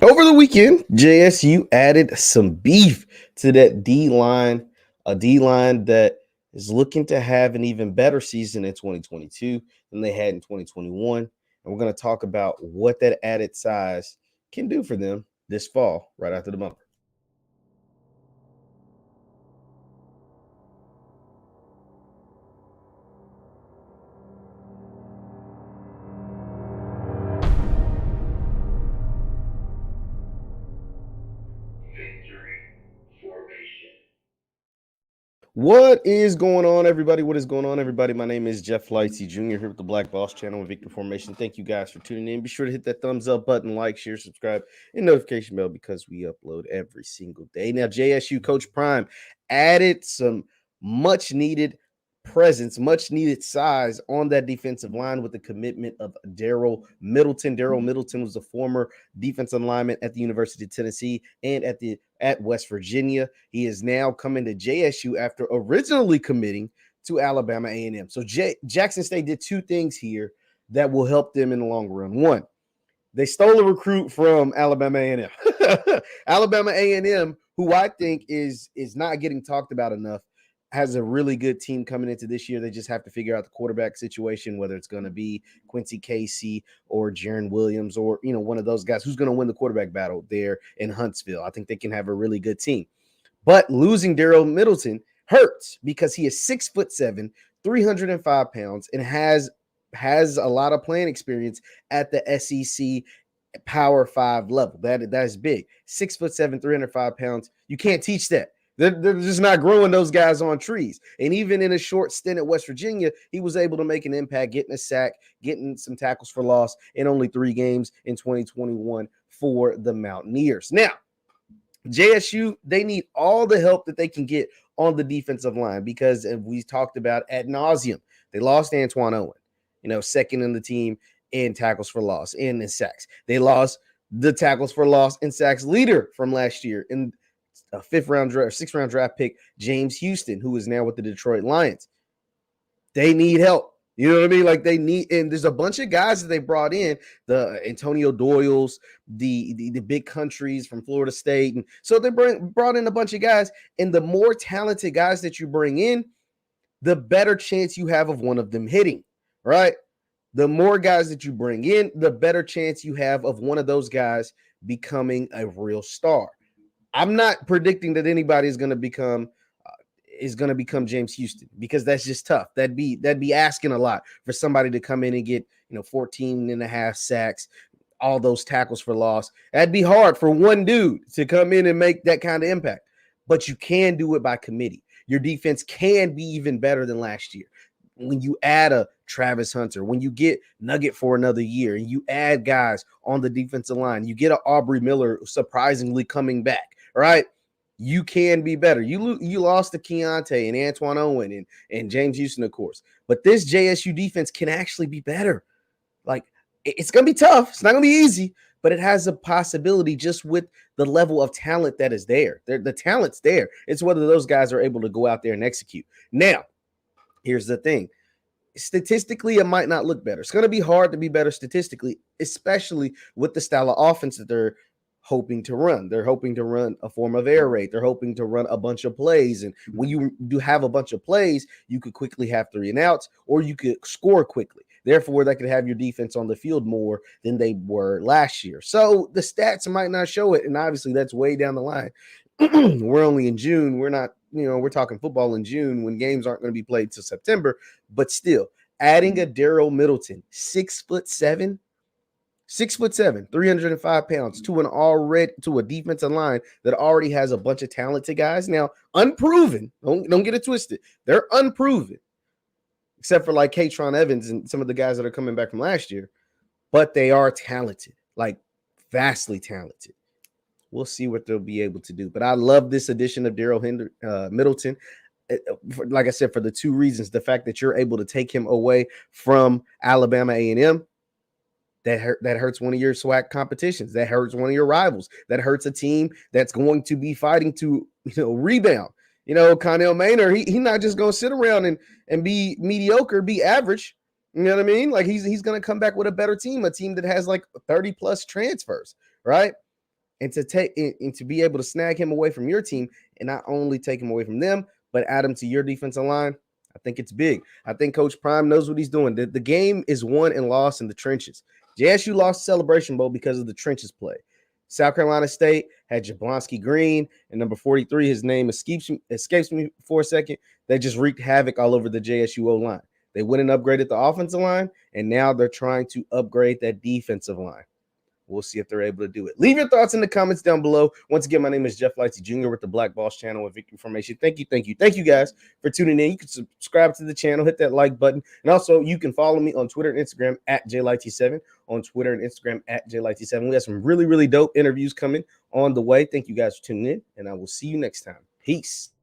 Over the weekend, JSU added some beef to that D line, a D line that is looking to have an even better season in 2022 than they had in 2021. And we're going to talk about what that added size can do for them this fall, right after the bumper. What is going on, everybody? What is going on, everybody? My name is JeffLightsyJr. here with the Black Boss channel and Victor Formation. Thank you guys for tuning in. Be sure to hit that thumbs up button, like, share, subscribe, and notification bell because we upload every single day. Now, JSU Coach Prime added some much needed presence, much needed size on that defensive line with the commitment of Darel Middleton. Darel Middleton was a former defensive lineman at the University of Tennessee and at West Virginia. He is now coming to JSU after originally committing to Alabama A&M. So Jackson State did two things here that will help them in the long run. One, they stole a recruit from Alabama A&M. Alabama A&M, who I think is not getting talked about enough, has a really good team coming into this year. They just have to figure out the quarterback situation, whether it's going to be Quincy Casey or Jaron Williams or, one of those guys who's going to win the quarterback battle there in Huntsville. I think they can have a really good team. But losing Darel Middleton hurts because he is 6'7", 305 pounds, and has a lot of playing experience at the SEC Power 5 level. That is big. 6'7", 305 pounds. You can't teach that. They're just not growing those guys on trees. And even in a short stint at West Virginia, he was able to make an impact, getting a sack, getting some tackles for loss in only 3 games in 2021 for the Mountaineers. Now, JSU, they need all the help that they can get on the defensive line because, as we talked about ad nauseum, they lost Antoine Owen, second in the team in tackles for loss and in sacks. They lost the tackles for loss and sacks leader from last year in a 6th-round draft pick, James Houston, who is now with the Detroit Lions. They need help. You know what I mean? Like they need, and there's a bunch of guys that they brought in, the Antonio Doyles, the big countries from Florida State. And so they brought in a bunch of guys, and the more talented guys that you bring in, the better chance you have of one of them hitting, right? The more guys that you bring in, the better chance you have of one of those guys becoming a real star. I'm not predicting that anybody is going to become James Houston because that's just tough. That'd be asking a lot for somebody to come in and get 14 and a half sacks, all those tackles for loss. That'd be hard for one dude to come in and make that kind of impact. But you can do it by committee. Your defense can be even better than last year. When you add a Travis Hunter, when you get Nugget for another year, and you add guys on the defensive line, you get an Aubrey Miller surprisingly coming back. Right, you can be better. You lost to Keontae and Antoine Owen and James Houston, of course. But this JSU defense can actually be better. Like, it's going to be tough. It's not going to be easy, but it has a possibility just with the level of talent that is there. The talent's there. It's whether those guys are able to go out there and execute. Now, here's the thing. Statistically, it might not look better. It's going to be hard to be better statistically, especially with the style of offense that they're hoping to run. They're hoping to run a form of air raid. They're hoping to run a bunch of plays. And when you do have a bunch of plays, you could quickly have 3 and outs, or you could score quickly. Therefore, that could have your defense on the field more than they were last year. So the stats might not show it. And obviously that's way down the line. We're only in June. We're not, we're talking football in June when games aren't going to be played till September, but still adding a Darel Middleton, 6'7", 305 pounds to a defensive line that already has a bunch of talented guys. Now, unproven. Don't get it twisted. They're unproven, except for like Katron Evans and some of the guys that are coming back from last year. But they are talented, like vastly talented. We'll see what they'll be able to do. But I love this addition of Darel Middleton. Like I said, for the 2 reasons: the fact that you're able to take him away from Alabama A&M. That hurts one of your SWAC competitions. That hurts one of your rivals. That hurts a team that's going to be fighting to rebound. Connell Maynard, he's not just going to sit around and be mediocre, be average. You know what I mean? Like he's going to come back with a better team, a team that has like 30 plus transfers, right? And to be able to snag him away from your team and not only take him away from them, but add him to your defensive line, I think it's big. I think Coach Prime knows what he's doing. The game is won and lost in the trenches. JSU lost Celebration Bowl because of the trenches play. South Carolina State had Jablonski Green and number 43. His name escapes me for a second. They just wreaked havoc all over the JSU O-line. They went and upgraded the offensive line, and now they're trying to upgrade that defensive line. We'll see if they're able to do it. Leave your thoughts in the comments down below. Once again, my name is JeffLightsyJr. with the Black Boss channel with Victory Formation. Thank you guys for tuning in. You can subscribe to the channel, hit that like button, and also you can follow me on Twitter and Instagram at JLightsy7, on Twitter and Instagram at JLightsy7. We have some really, really dope interviews coming on the way. Thank you guys for tuning in, and I will see you next time. Peace.